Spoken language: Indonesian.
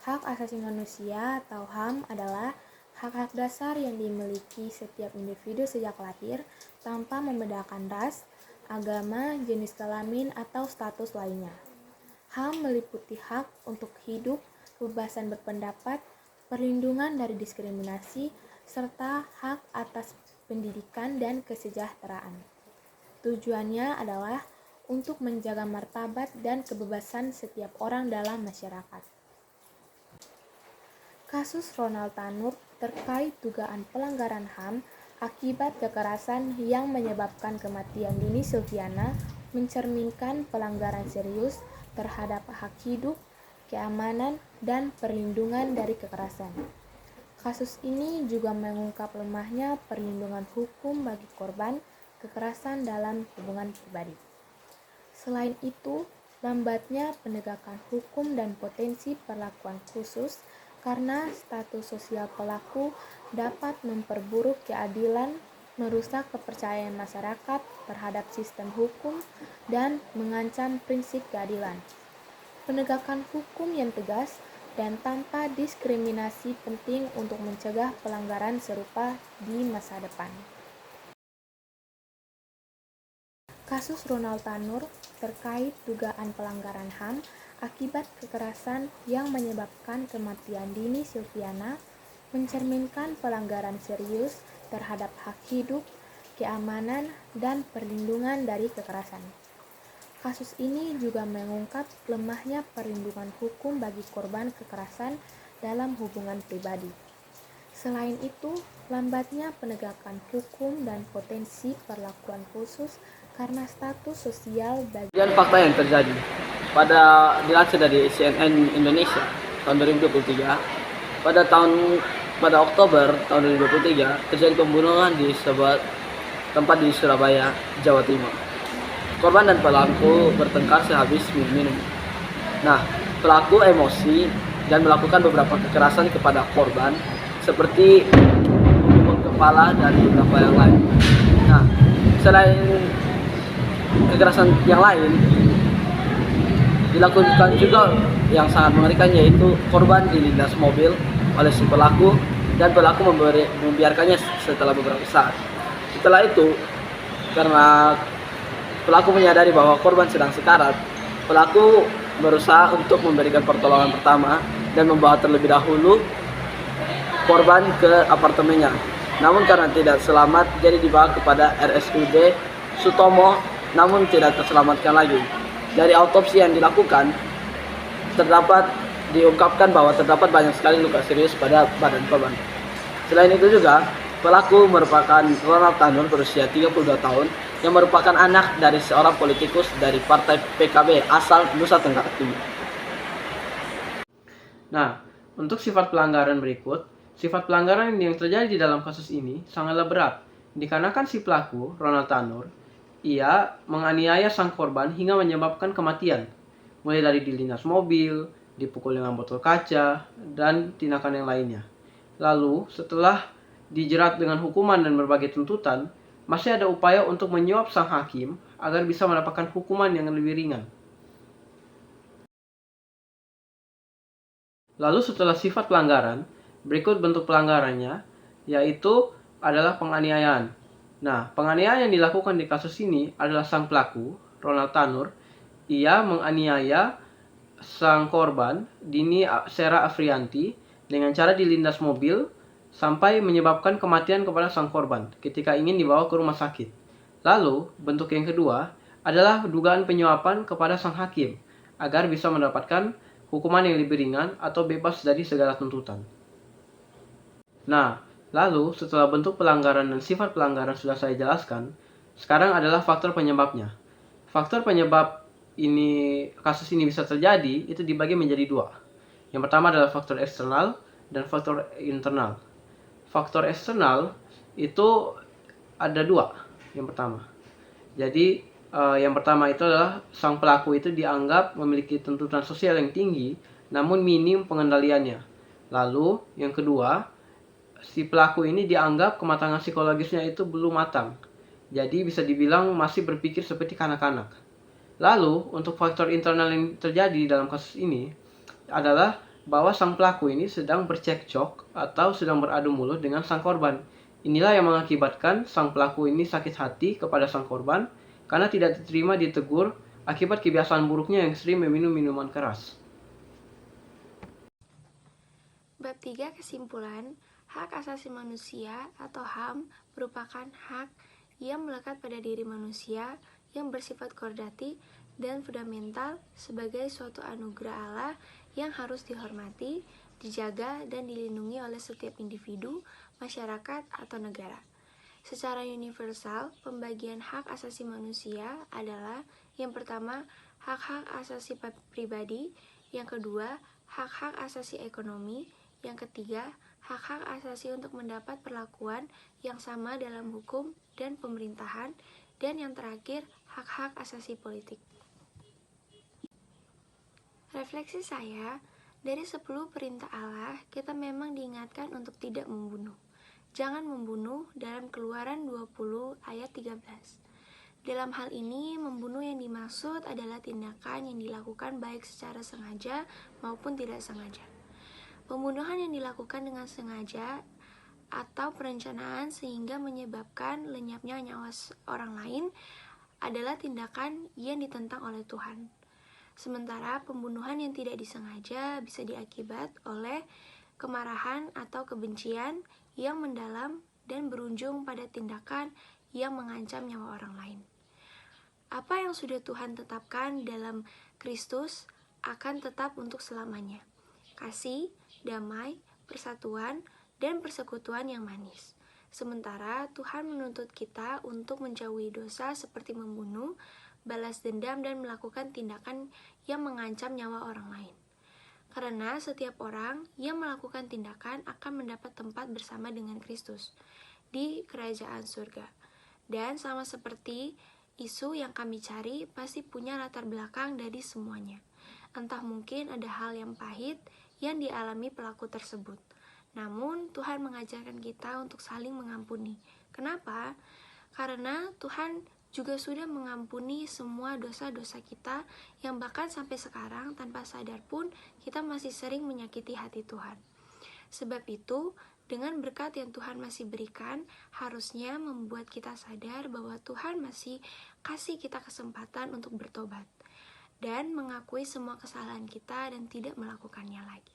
Hak asasi manusia atau HAM adalah hak-hak dasar yang dimiliki setiap individu sejak lahir tanpa membedakan ras, agama, jenis kelamin, atau status lainnya. HAM meliputi hak untuk hidup, kebebasan berpendapat, perlindungan dari diskriminasi, serta hak atas pendidikan dan kesejahteraan. Tujuannya adalah untuk menjaga martabat dan kebebasan setiap orang dalam masyarakat. Kasus Ronald Tanur terkait dugaan pelanggaran HAM akibat kekerasan yang menyebabkan kematian Dini Silviana mencerminkan pelanggaran serius terhadap hak hidup, keamanan, dan perlindungan dari kekerasan. Kasus ini juga mengungkap lemahnya perlindungan hukum bagi korban kekerasan dalam hubungan pribadi. Selain itu, lambatnya penegakan hukum dan potensi perlakuan khusus karena status sosial pelaku dapat memperburuk keadilan, merusak kepercayaan masyarakat terhadap sistem hukum, dan mengancam prinsip keadilan. Penegakan hukum yang tegas dan tanpa diskriminasi penting untuk mencegah pelanggaran serupa di masa depan. Kasus Ronald Tanur terkait dugaan pelanggaran HAM akibat kekerasan yang menyebabkan kematian Dini Silviana mencerminkan pelanggaran serius terhadap hak hidup, keamanan, dan perlindungan dari kekerasan. Kasus ini juga mengungkap lemahnya perlindungan hukum bagi korban kekerasan dalam hubungan pribadi. Selain itu, lambatnya penegakan hukum dan potensi perlakuan khusus karena status sosial bagi. Dan fakta yang terjadi dilansir dari CNN Indonesia tahun 2023, pada Oktober tahun 2023 terjadi pembunuhan di sebuah tempat di Surabaya, Jawa Timur. Korban dan pelaku bertengkar sehabis minum. Nah, pelaku emosi dan melakukan beberapa kekerasan kepada korban seperti memukul kepala dan beberapa yang lain. Nah, selain kekerasan yang lain, dilakukan juga yang sangat mengerikan, yaitu korban dilindas mobil oleh si pelaku dan pelaku membiarkannya setelah beberapa saat. Setelah itu, karena pelaku menyadari bahwa korban sedang sekarat, pelaku berusaha untuk memberikan pertolongan pertama dan membawa terlebih dahulu korban ke apartemennya. Namun karena tidak selamat, jadi dibawa kepada RSUD Sutomo, namun tidak terselamatkan lagi. Dari autopsi yang dilakukan, diungkapkan bahwa terdapat banyak sekali luka serius pada badan korban. Selain itu juga, pelaku merupakan Ronald Tanur berusia 32 tahun yang merupakan anak dari seorang politikus dari Partai PKB asal Nusa Tenggara Timur. Nah, untuk sifat pelanggaran berikut, sifat pelanggaran yang terjadi di dalam kasus ini sangatlah berat, dikarenakan si pelaku, Ronald Tanur, ia menganiaya sang korban hingga menyebabkan kematian, mulai dari dilindas mobil, dipukul dengan botol kaca, dan tindakan yang lainnya. Lalu, setelah dijerat dengan hukuman dan berbagai tuntutan, masih ada upaya untuk menyuap sang hakim agar bisa mendapatkan hukuman yang lebih ringan. Lalu setelah sifat pelanggaran, berikut bentuk pelanggarannya, yaitu adalah penganiayaan. Nah, penganiayaan yang dilakukan di kasus ini adalah sang pelaku, Ronald Tanur. Ia menganiaya sang korban, Dini Sera Afrianti, dengan cara dilindas mobil sampai menyebabkan kematian kepada sang korban ketika ingin dibawa ke rumah sakit. Lalu, bentuk yang kedua adalah dugaan penyuapan kepada sang hakim agar bisa mendapatkan hukuman yang lebih ringan atau bebas dari segala tuntutan. Nah, lalu setelah bentuk pelanggaran dan sifat pelanggaran sudah saya jelaskan, sekarang adalah faktor penyebabnya. Faktor penyebab kasus ini bisa terjadi itu dibagi menjadi dua. Yang pertama adalah faktor eksternal dan faktor internal. Faktor eksternal itu ada dua. Yang pertama, jadi yang pertama itu adalah sang pelaku itu dianggap memiliki tuntutan sosial yang tinggi, namun minim pengendaliannya. Lalu yang kedua, si pelaku ini dianggap kematangan psikologisnya itu belum matang. Jadi bisa dibilang masih berpikir seperti kanak-kanak. Lalu untuk faktor internal yang terjadi dalam kasus ini adalah bahwa sang pelaku ini sedang bercekcok atau sedang beradu mulut dengan sang korban. Inilah yang mengakibatkan sang pelaku ini sakit hati kepada sang korban karena tidak diterima ditegur akibat kebiasaan buruknya yang sering meminum minuman keras. Bab 3 kesimpulan, hak asasi manusia atau HAM merupakan hak yang melekat pada diri manusia yang bersifat kodratih dan fundamental sebagai suatu anugerah Allah yang harus dihormati, dijaga, dan dilindungi oleh setiap individu, masyarakat, atau negara. Secara universal, pembagian hak asasi manusia adalah yang pertama, hak-hak asasi pribadi, yang kedua, hak-hak asasi ekonomi, yang ketiga, hak-hak asasi untuk mendapat perlakuan yang sama dalam hukum dan pemerintahan, dan yang terakhir, hak-hak asasi politik. Refleksi saya, dari 10 perintah Allah, kita memang diingatkan untuk tidak membunuh. Jangan membunuh dalam Keluaran 20 ayat 13. Dalam hal ini, membunuh yang dimaksud adalah tindakan yang dilakukan baik secara sengaja maupun tidak sengaja. Pembunuhan yang dilakukan dengan sengaja atau perencanaan sehingga menyebabkan lenyapnya nyawa orang lain adalah tindakan yang ditentang oleh Tuhan. Sementara pembunuhan yang tidak disengaja bisa diakibat oleh kemarahan atau kebencian yang mendalam dan berujung pada tindakan yang mengancam nyawa orang lain. Apa yang sudah Tuhan tetapkan dalam Kristus akan tetap untuk selamanya. Kasih, damai, persatuan, dan persekutuan yang manis. Sementara Tuhan menuntut kita untuk menjauhi dosa seperti membunuh, balas dendam, dan melakukan tindakan yang mengancam nyawa orang lain. Karena setiap orang yang melakukan tindakan akan mendapat tempat bersama dengan Kristus di kerajaan surga. Dan sama seperti isu yang kami cari, pasti punya latar belakang dari semuanya. Entah mungkin ada hal yang pahit yang dialami pelaku tersebut. Namun, Tuhan mengajarkan kita untuk saling mengampuni. Kenapa? Karena Tuhan juga sudah mengampuni semua dosa-dosa kita yang bahkan sampai sekarang tanpa sadar pun kita masih sering menyakiti hati Tuhan. Sebab itu, dengan berkat yang Tuhan masih berikan, harusnya membuat kita sadar bahwa Tuhan masih kasih kita kesempatan untuk bertobat dan mengakui semua kesalahan kita dan tidak melakukannya lagi.